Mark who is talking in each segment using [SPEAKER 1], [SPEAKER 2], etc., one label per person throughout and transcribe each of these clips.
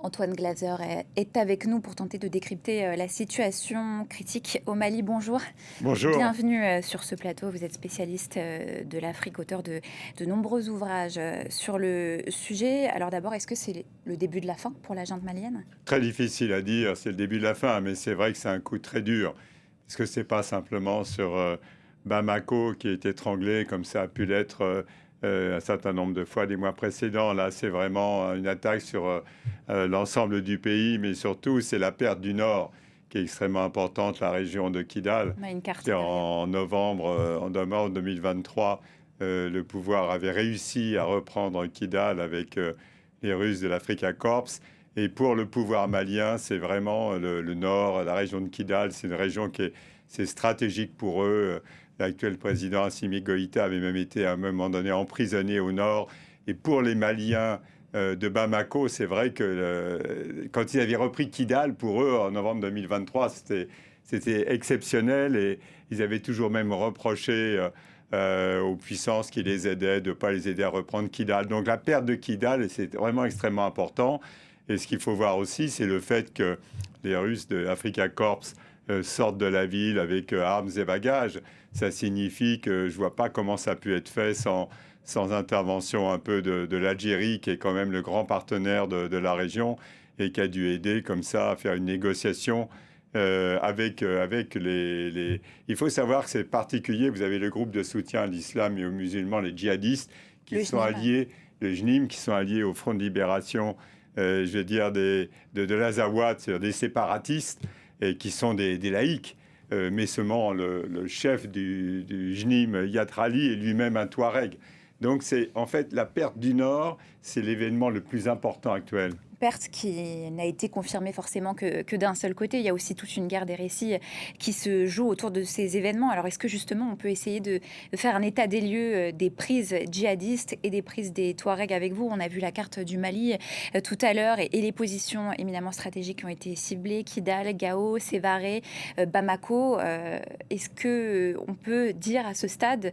[SPEAKER 1] Antoine Glaser est avec nous pour tenter de décrypter la situation critique au Mali. Bonjour,
[SPEAKER 2] Bonjour.
[SPEAKER 1] bienvenue sur ce plateau. Vous êtes spécialiste de l'Afrique, auteur de nombreux ouvrages sur le sujet. Alors d'abord, est-ce que c'est le début de la fin pour la junte malienne?
[SPEAKER 2] Très difficile à dire, c'est le début de la fin, mais c'est vrai que c'est un coup très dur. Parce que c'est pas simplement sur Bamako qui est étranglé, comme ça a pu l'être un certain nombre de fois les mois précédents. Là, c'est vraiment une attaque sur l'ensemble du pays, mais surtout, c'est la perte du nord qui est extrêmement importante, la région de Kidal.
[SPEAKER 1] On a une carte
[SPEAKER 2] C'était
[SPEAKER 1] derrière.
[SPEAKER 2] en novembre 2023. Le pouvoir avait réussi à reprendre Kidal avec les Russes de l'Africa Corps. Et pour le pouvoir malien, c'est vraiment le nord, la région de Kidal, c'est une région c'est stratégique pour eux. L'actuel président Assimi Goïta avait même été à un moment donné emprisonné au nord. Et pour les Maliens de Bamako, c'est vrai que quand ils avaient repris Kidal, pour eux, en novembre 2023, c'était exceptionnel. Et ils avaient toujours même reproché aux puissances qui les aidaient de ne pas les aider à reprendre Kidal. Donc la perte de Kidal, c'est vraiment extrêmement important. Et ce qu'il faut voir aussi, c'est le fait que les Russes de l'Africa Corps sortent de la ville avec armes et bagages. Ça signifie que je ne vois pas comment ça a pu être fait sans intervention un peu de l'Algérie, qui est quand même le grand partenaire de la région et qui a dû aider comme ça à faire une négociation avec les... Il faut savoir que c'est particulier. Vous avez le groupe de soutien à l'islam et aux musulmans, les djihadistes, qui
[SPEAKER 1] Le
[SPEAKER 2] sont
[SPEAKER 1] GNIM.
[SPEAKER 2] alliés, le JNIM, qui sont alliés au Front de libération je vais dire, de l'Azawad, c'est-à-dire des séparatistes, et qui sont des laïcs. Mais seulement le chef du JNIM, Yatrali, est lui-même un Touareg. Donc, c'est en fait la perte du Nord, c'est l'événement le plus important actuel.
[SPEAKER 1] Perte qui n'a été confirmée forcément que d'un seul côté. Il y a aussi toute une guerre des récits qui se joue autour de ces événements. Alors est-ce que justement on peut essayer de faire un état des lieux des prises djihadistes et des prises des Touaregs avec vous? On a vu la carte du Mali tout à l'heure et les positions éminemment stratégiques qui ont été ciblées, Kidal, Gao, Sévaré, Bamako. Est-ce qu'on peut dire à ce stade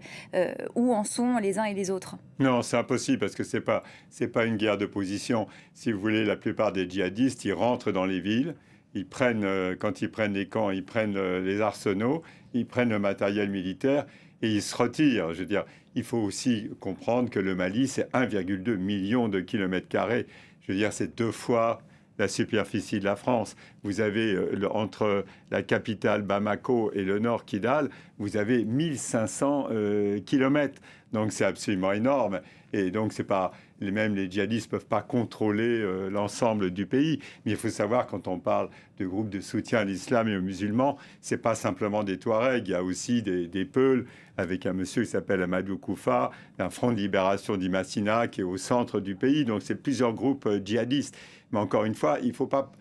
[SPEAKER 1] où en sont les uns et les autres?
[SPEAKER 2] Non, c'est impossible parce que c'est pas une guerre de position. Si vous voulez, la plupart des djihadistes, ils rentrent dans les villes, ils prennent, quand ils prennent les camps, ils prennent les arsenaux, ils prennent le matériel militaire et ils se retirent. Je veux dire, il faut aussi comprendre que le Mali, c'est 1,2 million de kilomètres carrés. Je veux dire, c'est 2 fois la superficie de la France. Vous avez, entre la capitale Bamako et le nord Kidal, vous avez 1500 kilomètres. Donc c'est absolument énorme. Et donc c'est pas même les djihadistes peuvent pas contrôler l'ensemble du pays. Mais il faut savoir, quand on parle de groupes de soutien à l'islam et aux musulmans, c'est pas simplement des Touaregs. Il y a aussi des Peuls avec un monsieur qui s'appelle Amadou Koufa, d'un front de libération d'Imassina qui est au centre du pays. Donc c'est plusieurs groupes djihadistes. Mais encore une fois, il faut pas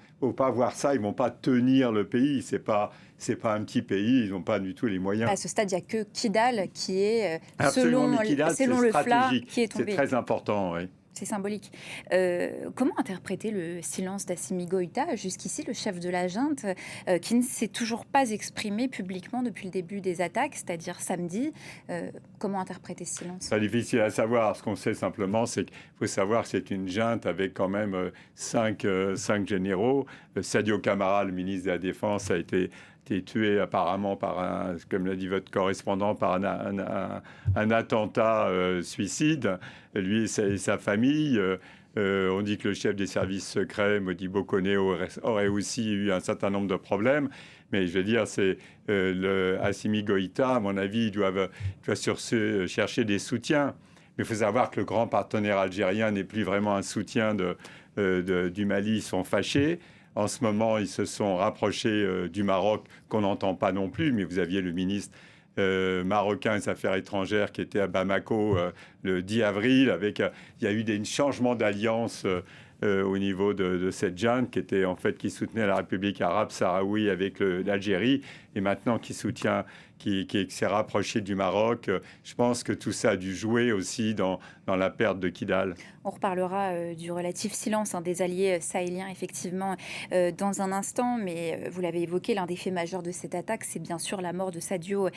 [SPEAKER 2] voir ça. Ils vont pas tenir le pays. C'est pas un petit pays. Ils n'ont pas du tout les moyens.
[SPEAKER 1] À ce stade, il n'y a que Kidal qui est,
[SPEAKER 2] Absolument, mais Kidal, c'est
[SPEAKER 1] selon le FLA,
[SPEAKER 2] stratégique.
[SPEAKER 1] qui est
[SPEAKER 2] C'est
[SPEAKER 1] tombé.
[SPEAKER 2] très important, oui.
[SPEAKER 1] C'est symbolique. Comment interpréter le silence d'Assimi Goïta, jusqu'ici le chef de la junte, qui ne s'est toujours pas exprimé publiquement depuis le début des attaques, c'est-à-dire samedi? Comment interpréter ce silence?
[SPEAKER 2] C'est difficile à savoir. Ce qu'on sait simplement, c'est qu'il faut savoir que c'est une junte avec quand même cinq généraux. Sadio Camara, le ministre de la Défense, a été tué apparemment par comme l'a dit votre correspondant, par un attentat suicide. Lui et sa famille. On dit que le chef des services secrets, Modibo Koné, aurait aussi eu un certain nombre de problèmes. Mais je veux dire, c'est le Assimi Goïta, à mon avis, il doit chercher des soutiens. Mais il faut savoir que le grand partenaire algérien n'est plus vraiment un soutien du Mali. Ils sont fâchés. En ce moment, ils se sont rapprochés du Maroc, qu'on n'entend pas non plus. Mais vous aviez le ministre marocain des Affaires étrangères qui était à Bamako le 10 avril. Il y a eu des changements d'alliance au niveau de cette junte qui était en fait qui soutenait la République arabe sahraoui avec l'Algérie et maintenant qui soutient qui s'est rapproché du Maroc. Je pense que tout ça a dû jouer aussi dans la perte de Kidal.
[SPEAKER 1] On reparlera du relatif silence des alliés sahéliens, effectivement, dans un instant. Mais vous l'avez évoqué, l'un des faits majeurs de cette attaque, c'est bien sûr la mort de Sadio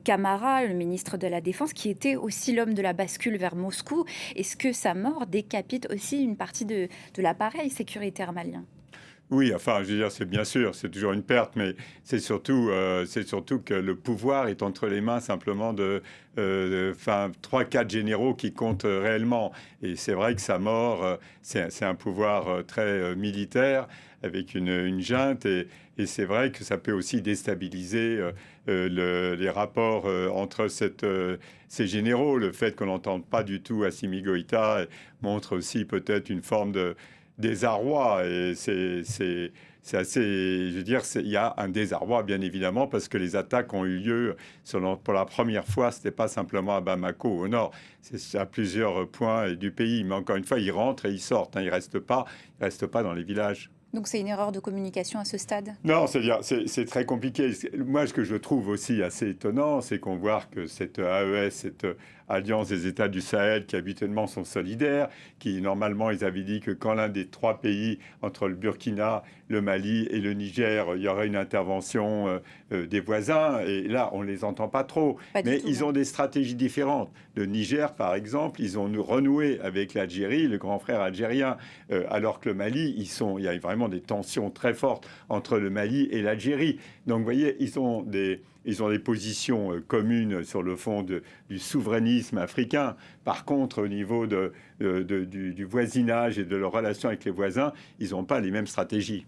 [SPEAKER 1] Camara, le ministre de la Défense, qui était aussi l'homme de la bascule vers Moscou. Est-ce que sa mort décapite aussi une partie de l'appareil sécuritaire malien ?
[SPEAKER 2] Oui, enfin, je veux dire, c'est bien sûr, c'est toujours une perte, mais c'est surtout que le pouvoir est entre les mains simplement de 3-4 généraux qui comptent réellement. Et c'est vrai que sa mort, c'est un pouvoir très militaire avec une junte, et c'est vrai que ça peut aussi déstabiliser les rapports entre ces généraux. Le fait qu'on n'entende pas du tout Assimi Goïta montre aussi peut-être une forme de désarroi, et c'est assez, je veux dire, il y a un désarroi bien évidemment parce que les attaques ont eu lieu pour la première fois, c'était pas simplement à Bamako au nord, c'est à plusieurs points du pays, mais encore une fois ils rentrent et ils sortent, ils restent pas dans les villages.
[SPEAKER 1] Donc c'est une erreur de communication à ce stade ?
[SPEAKER 2] Non, c'est très compliqué. Moi, ce que je trouve aussi assez étonnant, c'est qu'on voit que cette AES, cette Alliance des États du Sahel, qui habituellement sont solidaires, qui normalement, ils avaient dit que quand l'un des 3 pays, entre le Burkina, le Mali et le Niger, il y aurait une intervention des voisins. Et là, on ne les entend pas trop. Mais ils ont des stratégies différentes. Le Niger, par exemple, ils ont renoué avec l'Algérie, le grand frère algérien, alors que le Mali, il y a vraiment des tensions très fortes entre le Mali et l'Algérie. Donc, vous voyez, ils ont des positions communes sur le fond du souverainisme africain. Par contre, au niveau du voisinage et de leurs relations avec les voisins, ils n'ont pas les mêmes stratégies.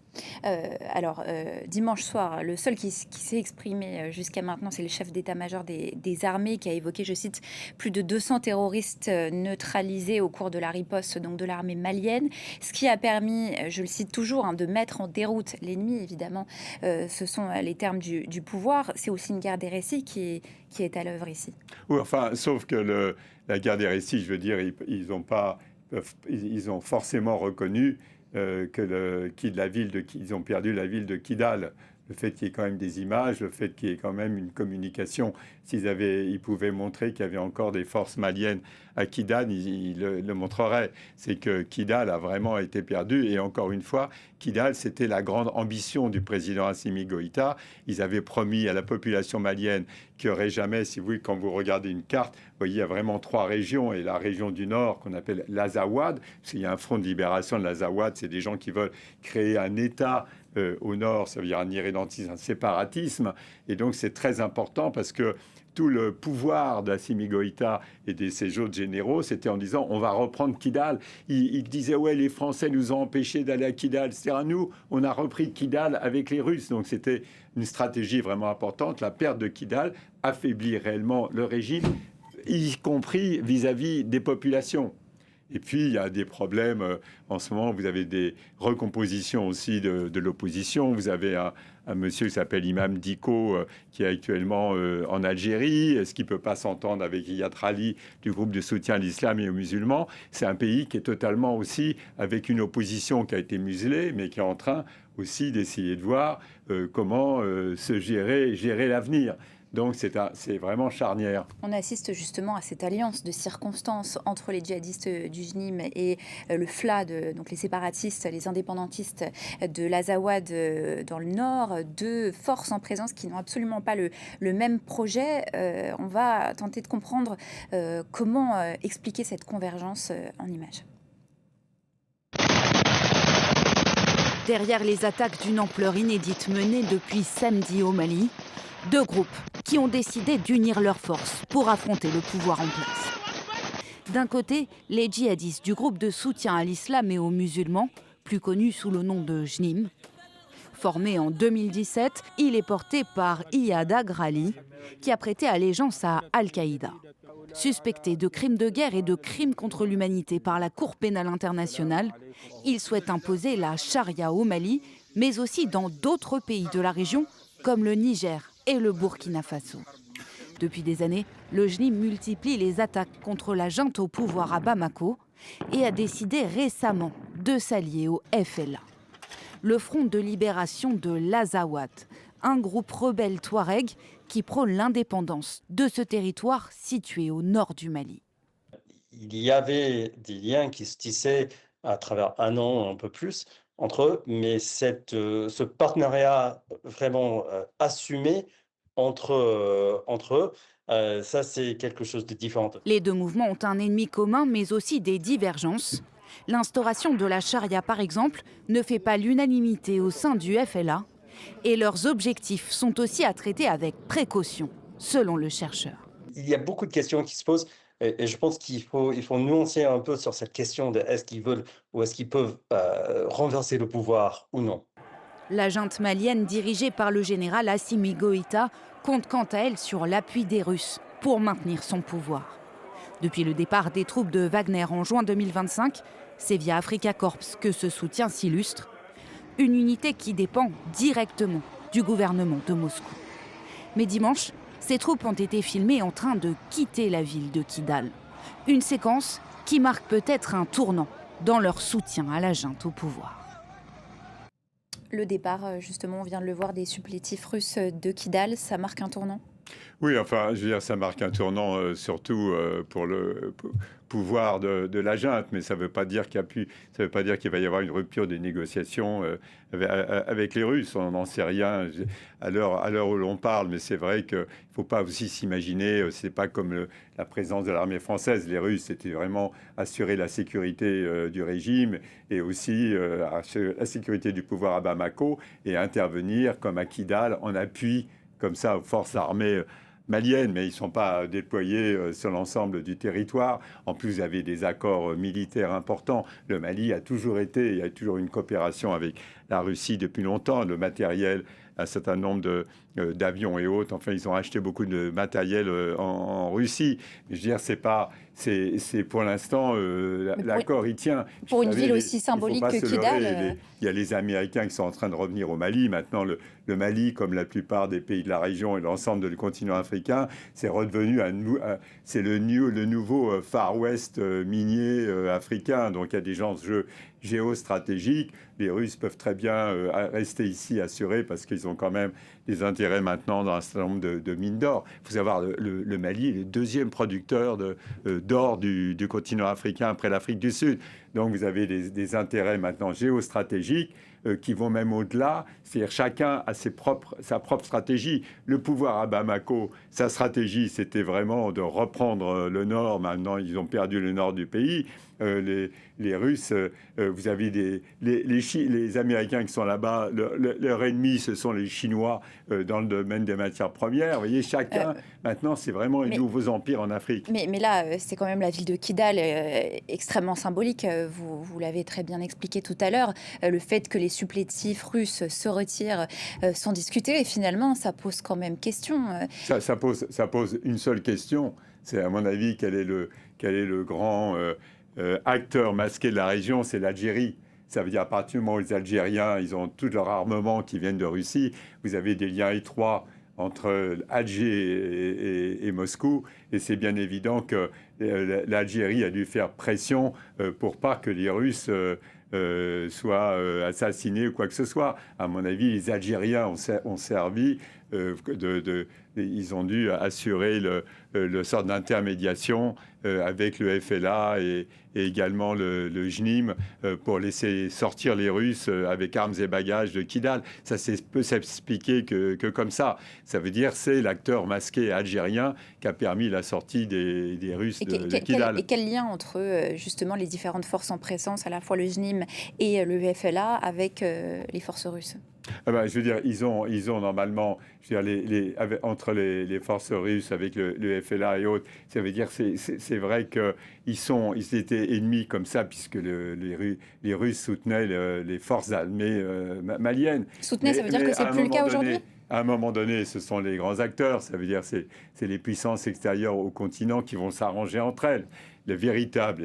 [SPEAKER 1] Dimanche soir, le seul qui s'est exprimé jusqu'à maintenant, c'est le chef d'état-major des armées qui a évoqué, je cite, plus de 200 terroristes neutralisés au cours de la riposte donc de l'armée malienne, ce qui a permis, je le cite toujours, de mettre en déroute l'ennemi, évidemment. Ce sont les termes du pouvoir. C'est aussi une guerre des récits qui est à l'œuvre ici.
[SPEAKER 2] Oui, enfin, sauf que la guerre des récits, je veux dire, ils ont forcément reconnu qu'ils ont perdu la ville de Kidal. Le fait qu'il y ait quand même des images, le fait qu'il y ait quand même une communication. Ils pouvaient montrer qu'il y avait encore des forces maliennes à Kidal, ils le montreraient. C'est que Kidal a vraiment été perdu. Et encore une fois, Kidal, c'était la grande ambition du président Assimi Goïta. Ils avaient promis à la population malienne qu'il n'y aurait jamais, si vous voulez, quand vous regardez une carte, vous voyez, il y a vraiment 3 régions. Et la région du Nord, qu'on appelle l'Azawad, parce qu'il y a un front de libération de l'Azawad, c'est des gens qui veulent créer un État au nord, ça veut dire un irrédentisme, un séparatisme. Et donc, c'est très important parce que tout le pouvoir d'Assimi Goïta et de ses autres généraux, c'était en disant on va reprendre Kidal. Ils disaient ouais, les Français nous ont empêchés d'aller à Kidal. C'est-à-dire nous, on a repris Kidal avec les Russes. Donc, c'était une stratégie vraiment importante. La perte de Kidal affaiblit réellement le régime, y compris vis-à-vis des populations. Et puis, il y a des problèmes. En ce moment, vous avez des recompositions aussi de l'opposition. Vous avez un monsieur qui s'appelle Imam Dicko, qui est actuellement en Algérie. Est-ce qu'il ne peut pas s'entendre avec Iyad Rali du groupe de soutien à l'islam et aux musulmans? C'est un pays qui est totalement aussi avec une opposition qui a été muselée, mais qui est en train aussi d'essayer de voir comment gérer l'avenir. Donc c'est vraiment charnière.
[SPEAKER 1] On assiste justement à cette alliance de circonstances entre les djihadistes du JNIM et le FLA, donc les séparatistes, les indépendantistes de l'Azawad dans le nord, 2 forces en présence qui n'ont absolument pas le même projet. On va tenter de comprendre comment expliquer cette convergence en images.
[SPEAKER 3] Derrière les attaques d'une ampleur inédite menées depuis samedi au Mali, 2 groupes qui ont décidé d'unir leurs forces pour affronter le pouvoir en place. D'un côté, les djihadistes du groupe de soutien à l'islam et aux musulmans, plus connu sous le nom de JNIM. Formé en 2017, il est porté par Iyad Agrali, qui a prêté allégeance à Al-Qaïda. Suspecté de crimes de guerre et de crimes contre l'humanité par la Cour pénale internationale, il souhaite imposer la charia au Mali, mais aussi dans d'autres pays de la région, comme le Niger et le Burkina Faso. Depuis des années, le JNIM multiplie les attaques contre la junte au pouvoir à Bamako et a décidé récemment de s'allier au FLA. le Front de libération de l'Azawad, un groupe rebelle touareg qui prône l'indépendance de ce territoire situé au nord du Mali.
[SPEAKER 4] Il y avait des liens qui se tissaient à travers un an, un peu plus, entre eux, mais ce partenariat vraiment assumé entre eux, ça c'est quelque chose de différent.
[SPEAKER 3] Les deux mouvements ont un ennemi commun, mais aussi des divergences. L'instauration de la charia, par exemple, ne fait pas l'unanimité au sein du FLA. Et leurs objectifs sont aussi à traiter avec précaution, selon le chercheur.
[SPEAKER 4] Il y a beaucoup de questions qui se posent et je pense qu'il faut nuancer un peu sur cette question de est-ce qu'ils veulent ou est-ce qu'ils peuvent renverser le pouvoir ou non.
[SPEAKER 3] La junte malienne dirigée par le général Assimi Goïta compte quant à elle sur l'appui des Russes pour maintenir son pouvoir. Depuis le départ des troupes de Wagner en juin 2025, c'est via Africa Corps que ce soutien s'illustre. Une unité qui dépend directement du gouvernement de Moscou. Mais dimanche, ces troupes ont été filmées en train de quitter la ville de Kidal. Une séquence qui marque peut-être un tournant dans leur soutien à la junte au pouvoir.
[SPEAKER 1] Le départ, justement, on vient de le voir, des supplétifs russes de Kidal, ça marque un tournant?
[SPEAKER 2] Oui, enfin, je veux dire, ça marque un tournant surtout pour le pouvoir de la junte, mais ça ne veut pas dire ça veut pas dire qu'il va y avoir une rupture des négociations avec les Russes. On n'en sait rien à l'heure où l'on parle, mais c'est vrai qu'il ne faut pas aussi s'imaginer, c'est pas comme la présence de l'armée française. Les Russes, c'était vraiment assurer la sécurité du régime et aussi assurer la sécurité du pouvoir à Bamako et intervenir comme à Kidal en appui comme ça aux forces armées maliennes, mais ils ne sont pas déployés sur l'ensemble du territoire. En plus, vous avez des accords militaires importants. Le Mali a toujours été, il y a toujours une coopération avec la Russie depuis longtemps. Le matériel, un certain nombre d'avions et autres. Enfin, ils ont acheté beaucoup de matériel en Russie. Mais je veux dire, c'est pour l'instant, l'accord, il tient.
[SPEAKER 1] Pour une ville aussi symbolique que Kidal.
[SPEAKER 2] Il y a les Américains qui sont en train de revenir au Mali. Maintenant, le Mali, comme la plupart des pays de la région et l'ensemble du continent africain, c'est redevenu c'est le nouveau Far West minier africain. Donc, il y a des enjeux géostratégiques. Les Russes peuvent très bien rester ici assurés parce qu'ils ont quand même des intérêts maintenant dans un certain nombre de mines d'or. Il faut savoir, le Mali est le deuxième producteur d'or du continent africain après l'Afrique du Sud. Donc vous avez des intérêts maintenant géostratégiques qui vont même au-delà. C'est-à-dire chacun a sa propre stratégie. Le pouvoir à Bamako, sa stratégie, c'était vraiment de reprendre le nord. Maintenant, ils ont perdu le nord du pays. Les Russes, vous avez les Américains qui sont là-bas. Leur ennemi, ce sont les Chinois dans le domaine des matières premières. Vous voyez, chacun, maintenant, c'est vraiment les nouveaux empires en Afrique.
[SPEAKER 1] Mais là, c'est quand même la ville de Kidal extrêmement symbolique. Vous l'avez très bien expliqué tout à l'heure. Le fait que les supplétifs russes se retirent sans discuter, et finalement, ça pose quand même question.
[SPEAKER 2] Ça pose une seule question. C'est, à mon avis, quel est le grand acteur masqué de la région? C'est l'Algérie. Ça veut dire, à partir du moment où les Algériens, ils ont tout leur armement qui viennent de Russie, vous avez des liens étroits entre Alger et Moscou. Et c'est bien évident que l'Algérie a dû faire pression pour pas que les Russes soient assassinés ou quoi que ce soit. À mon avis, les Algériens ont servi, ils ont dû assurer le sort d'intermédiation avec le FLA et également le JNIM pour laisser sortir les Russes avec armes et bagages de Kidal. Ça peut s'expliquer que comme ça. Ça veut dire c'est l'acteur masqué algérien qui a permis la sortie des Russes de Kidal.
[SPEAKER 1] Et quel lien entre justement les différentes forces en présence, à la fois le JNIM et le FLA, avec les forces russes?
[SPEAKER 2] Je veux dire, ils ont normalement, je veux dire, entre les forces russes avec le FLA et autres, ça veut dire c'est vrai qu'ils étaient ennemis comme ça, puisque les Russes soutenaient les forces armées maliennes.
[SPEAKER 1] Soutenaient, ça veut dire que c'est plus le cas aujourd'hui?
[SPEAKER 2] À un moment donné, ce sont les grands acteurs, ça veut dire c'est les puissances extérieures au continent qui vont s'arranger entre elles. Les véritables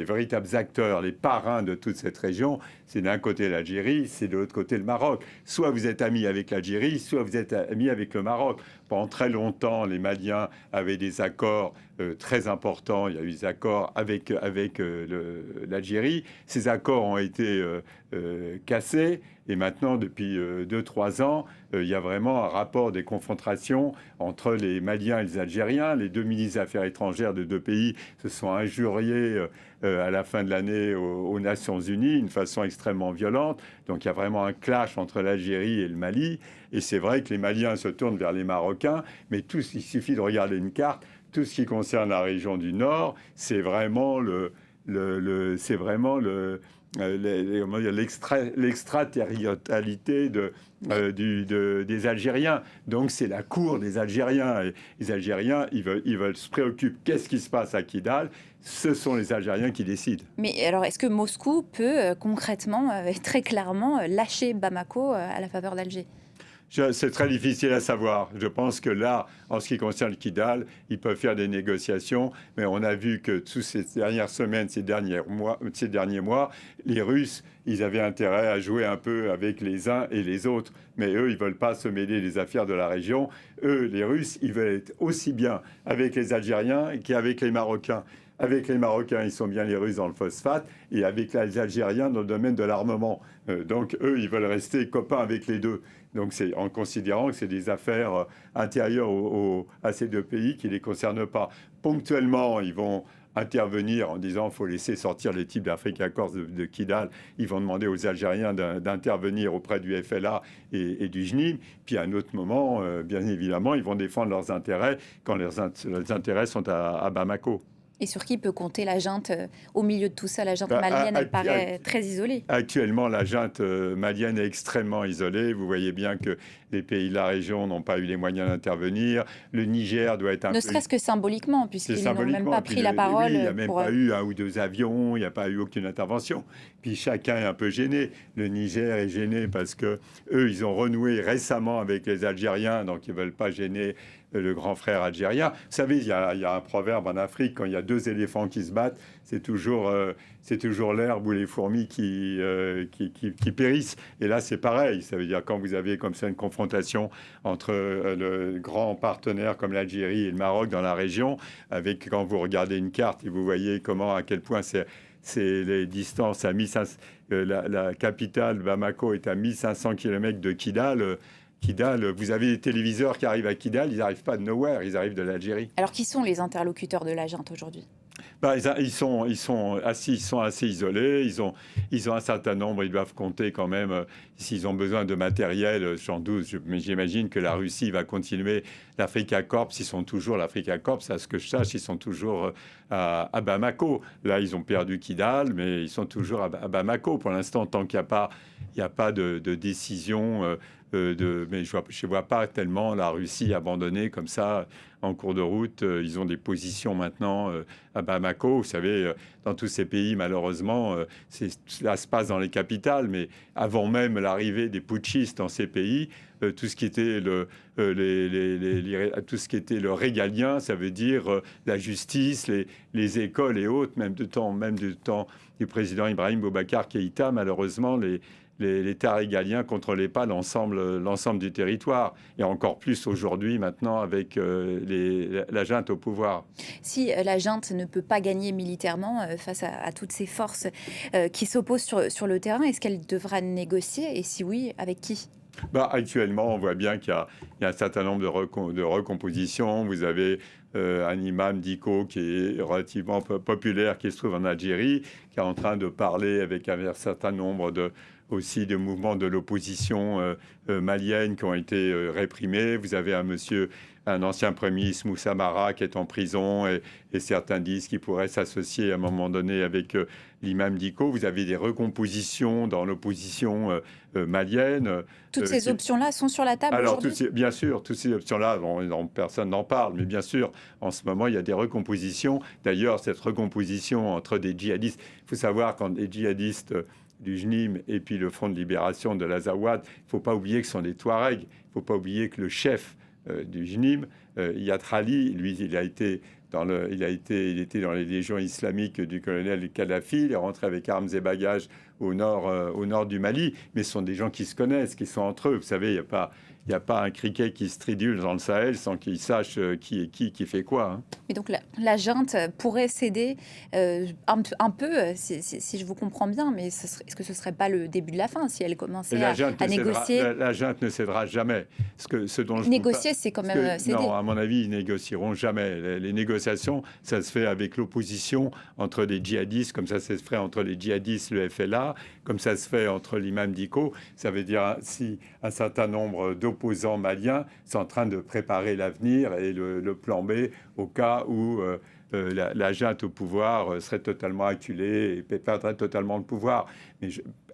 [SPEAKER 2] acteurs, les parrains de toute cette région, c'est d'un côté l'Algérie, c'est de l'autre côté le Maroc. Soit vous êtes amis avec l'Algérie, soit vous êtes amis avec le Maroc. pendant très longtemps, les Maliens avaient des accords très importants. Il y a eu des accords avec l'Algérie. Ces accords ont été cassés. Et maintenant, depuis 2-3 ans, il y a vraiment un rapport des confrontations entre les Maliens et les Algériens. Les deux ministres des Affaires étrangères de deux pays se sont injuriés à la fin de l'année aux Nations Unies d'une façon extrêmement violente. Donc il y a vraiment un clash entre l'Algérie et le Mali. Et c'est vrai que les Maliens se tournent vers les Marocains, mais il suffit de regarder une carte. Tout ce qui concerne la région du Nord, c'est vraiment l'extraterritorialité des Algériens. Donc c'est la cour des Algériens. Et les Algériens, ils veulent se préoccuper. Qu'est-ce qui se passe à Kidal? Ce sont les Algériens qui décident.
[SPEAKER 1] Mais alors, est-ce que Moscou peut concrètement, très clairement, lâcher Bamako à la faveur d'Alger?
[SPEAKER 2] C'est très difficile à savoir. Je pense que là, en ce qui concerne Kidal, ils peuvent faire des négociations, mais on a vu que toutes ces dernières semaines, ces derniers mois, les Russes, ils avaient intérêt à jouer un peu avec les uns et les autres. Mais eux, ils ne veulent pas se mêler des affaires de la région. Eux, les Russes, ils veulent être aussi bien avec les Algériens qu'avec les Marocains. Avec les Marocains, ils sont bien les Russes dans le phosphate, et avec les Algériens dans le domaine de l'armement. Donc, eux, ils veulent rester copains avec les deux. Donc, c'est en considérant que c'est des affaires intérieures à ces deux pays qui ne les concernent pas. Ponctuellement, ils vont intervenir en disant qu'il faut laisser sortir les types d'Africa Corps de Kidal. Ils vont demander aux Algériens d'intervenir auprès du FLA et du JNIM. Puis à un autre moment, bien évidemment, ils vont défendre leurs intérêts quand leurs intérêts sont à Bamako.
[SPEAKER 1] Et sur qui peut compter la junte au milieu de tout ça? La junte malienne, elle paraît très isolée.
[SPEAKER 2] Actuellement, la junte malienne est extrêmement isolée. Vous voyez bien que les pays de la région n'ont pas eu les moyens d'intervenir. Le Niger doit être un peu...
[SPEAKER 1] Ne serait-ce que symboliquement, puisqu'ils n'ont même pas pris la parole.
[SPEAKER 2] Oui, il n'y a même pas eu un ou deux avions, il n'y a pas eu aucune intervention. Puis chacun est un peu gêné. Le Niger est gêné parce que eux, ils ont renoué récemment avec les Algériens, donc ils ne veulent pas gêner le grand frère algérien. Vous savez, il y a un proverbe en Afrique, quand il y a deux éléphants qui se battent, c'est toujours l'herbe ou les fourmis qui périssent. Et là, c'est pareil. Ça veut dire quand vous avez comme ça une confrontation entre le grand partenaire comme l'Algérie et le Maroc dans la région, quand vous regardez une carte et vous voyez à quel point c'est les distances à 1500, la capitale Bamako est à 1500 km de Kidal. Kidal, vous avez des téléviseurs qui arrivent à Kidal, ils n'arrivent pas de nowhere, ils arrivent de l'Algérie.
[SPEAKER 1] Alors, qui sont les interlocuteurs de la junte aujourd'hui?
[SPEAKER 2] Ils sont assez isolés, ils ont un certain nombre, ils doivent compter quand même, s'ils ont besoin de matériel, j'en doute, mais j'imagine que la Russie va continuer. L'Africa Corps, ils sont toujours l'Africa Corps, à ce que je sache, ils sont toujours à Bamako. Là, ils ont perdu Kidal, mais ils sont toujours à Bamako. Pour l'instant, tant qu'il n'y a pas de décision... mais je ne vois pas tellement la Russie abandonnée comme ça en cours de route. Ils ont des positions maintenant à Bamako. Vous savez, dans tous ces pays, malheureusement, cela se passe dans les capitales, mais avant même l'arrivée des putschistes dans ces pays, tout ce qui était tout ce qui était le régalien, ça veut dire la justice, les écoles et autres, même du temps du président Ibrahim Boubacar Keïta, malheureusement, l'État régalien ne contrôlait pas l'ensemble du territoire, et encore plus aujourd'hui maintenant avec la junte au pouvoir.
[SPEAKER 1] Si la junte ne peut pas gagner militairement face à toutes ces forces qui s'opposent sur le terrain, est-ce qu'elle devra négocier, et si oui, avec qui?
[SPEAKER 2] Actuellement, on voit bien qu'il y a un certain nombre de recompositions. Vous avez un imam Diko qui est relativement populaire, qui se trouve en Algérie, qui est en train de parler avec un certain nombre aussi de mouvements de l'opposition malienne qui ont été réprimés. Vous avez un ancien premier ministre, Moussa Mara, qui est en prison, et certains disent qu'il pourrait s'associer à un moment donné avec l'imam Diko. Vous avez des recompositions dans l'opposition malienne.
[SPEAKER 1] Toutes ces options-là sont sur la table aujourd'hui?
[SPEAKER 2] Bien sûr, toutes ces options-là, personne n'en parle, mais bien sûr, en ce moment, il y a des recompositions. D'ailleurs, cette recomposition entre des djihadistes, il faut savoir quand des djihadistes du JNIM et puis le Front de libération de l'Azawad, il ne faut pas oublier que ce sont des Touaregs. Il ne faut pas oublier que le chef du JNIM, Iyad Khali, lui, il était dans les légions islamiques du colonel Kadhafi. Il est rentré avec armes et bagages au nord du Mali, mais ce sont des gens qui se connaissent, qui sont entre eux. Vous savez, il n'y a pas un criquet qui stridule dans le Sahel sans qu'il sache qui est qui fait quoi. Hein.
[SPEAKER 1] Et donc la junte pourrait céder un peu, si je vous comprends bien, mais est-ce que ce ne serait pas le début de la fin si elle commençait à négocier?
[SPEAKER 2] La junte ne cédera jamais.
[SPEAKER 1] Négocier, c'est quand même céder.
[SPEAKER 2] Non, à mon avis, ils négocieront jamais. Les négociations, ça se fait avec l'opposition entre les djihadistes, comme ça se ferait entre les djihadistes, le FLA, comme ça se fait entre l'imam Dicko. Ça veut dire si un certain nombre d'opposants maliens sont en train de préparer l'avenir et le plan B au cas où la junte au pouvoir serait totalement acculée et perdrait totalement le pouvoir. Mais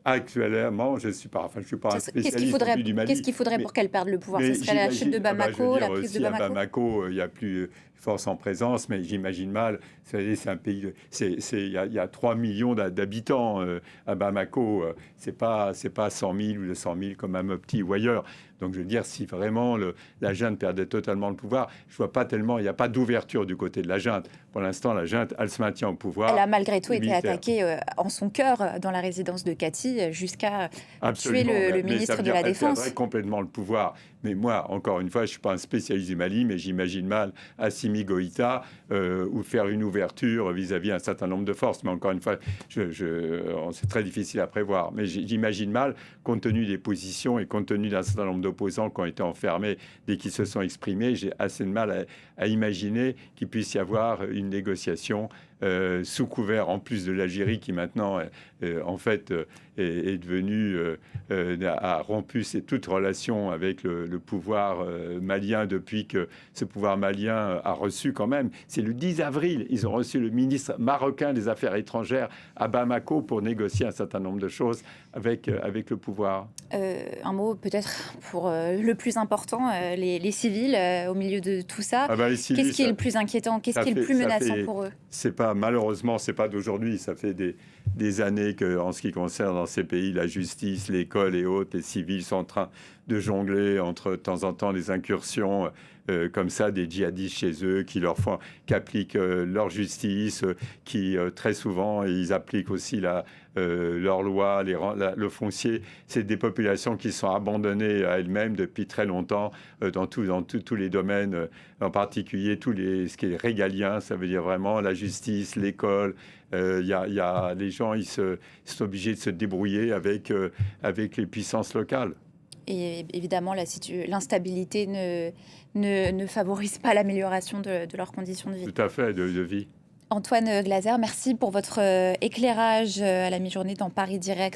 [SPEAKER 2] actuellement, je ne suis pas un spécialiste du Mali.
[SPEAKER 1] Qu'est-ce qu'il faudrait pour qu'elle perde le pouvoir? Ce serait la chute de Bamako, la prise de Bamako?
[SPEAKER 2] À Bamako, il n'y a plus force en présence, mais j'imagine mal. C'est un pays, il y a 3 millions d'habitants à Bamako. C'est pas 100 000 ou 200 000 comme à Mopti ou ailleurs. Donc, je veux dire, si vraiment la junte perdait totalement le pouvoir, je vois pas tellement, il n'y a pas d'ouverture du côté de la junte. Pour l'instant, la junte, elle se maintient au pouvoir.
[SPEAKER 1] Elle a malgré tout été attaquée en son cœur dans la résidence de Kati jusqu'à tuer le ministre de la Défense.
[SPEAKER 2] Elle perdrait complètement le pouvoir. Mais moi, encore une fois, je ne suis pas un spécialiste du Mali, mais j'imagine mal Assimi Goïta ou faire une ouverture vis-à-vis un certain nombre de forces. Mais encore une fois, c'est très difficile à prévoir. Mais j'imagine mal, compte tenu des positions et compte tenu d'un certain nombre d'opposants qui ont été enfermés dès qu'ils se sont exprimés, j'ai assez de mal à imaginer qu'il puisse y avoir une négociation sous couvert, en plus de l'Algérie qui maintenant, en fait, est devenue, a rompu toute relation avec le pouvoir malien depuis que ce pouvoir malien a reçu quand même. C'est le 10 avril, ils ont reçu le ministre marocain des Affaires étrangères à Bamako pour négocier un certain nombre de choses avec le pouvoir.
[SPEAKER 1] Un mot peut-être pour le plus important, les civils au milieu de tout ça. Qu'est-ce qui est le plus inquiétant? Qu'est-ce qui est le plus menaçant pour eux?
[SPEAKER 2] Malheureusement, c'est pas d'aujourd'hui. Ça fait des années que, en ce qui concerne dans ces pays, la justice, l'école et autres, les civils sont en train de jongler entre de temps en temps des incursions comme ça, des djihadistes chez eux qui appliquent leur justice, qui très souvent ils appliquent aussi leurs lois, le foncier. C'est des populations qui sont abandonnées à elles-mêmes depuis très longtemps dans tous les domaines, en particulier ce qui est régalien, ça veut dire vraiment la justice, l'école. Les gens ils sont obligés de se débrouiller avec les puissances locales.
[SPEAKER 1] Et évidemment, l'instabilité ne favorise pas l'amélioration de leurs conditions de vie.
[SPEAKER 2] Tout à fait, de vie.
[SPEAKER 1] Antoine Glaser, merci pour votre éclairage à la mi-journée dans Paris Direct.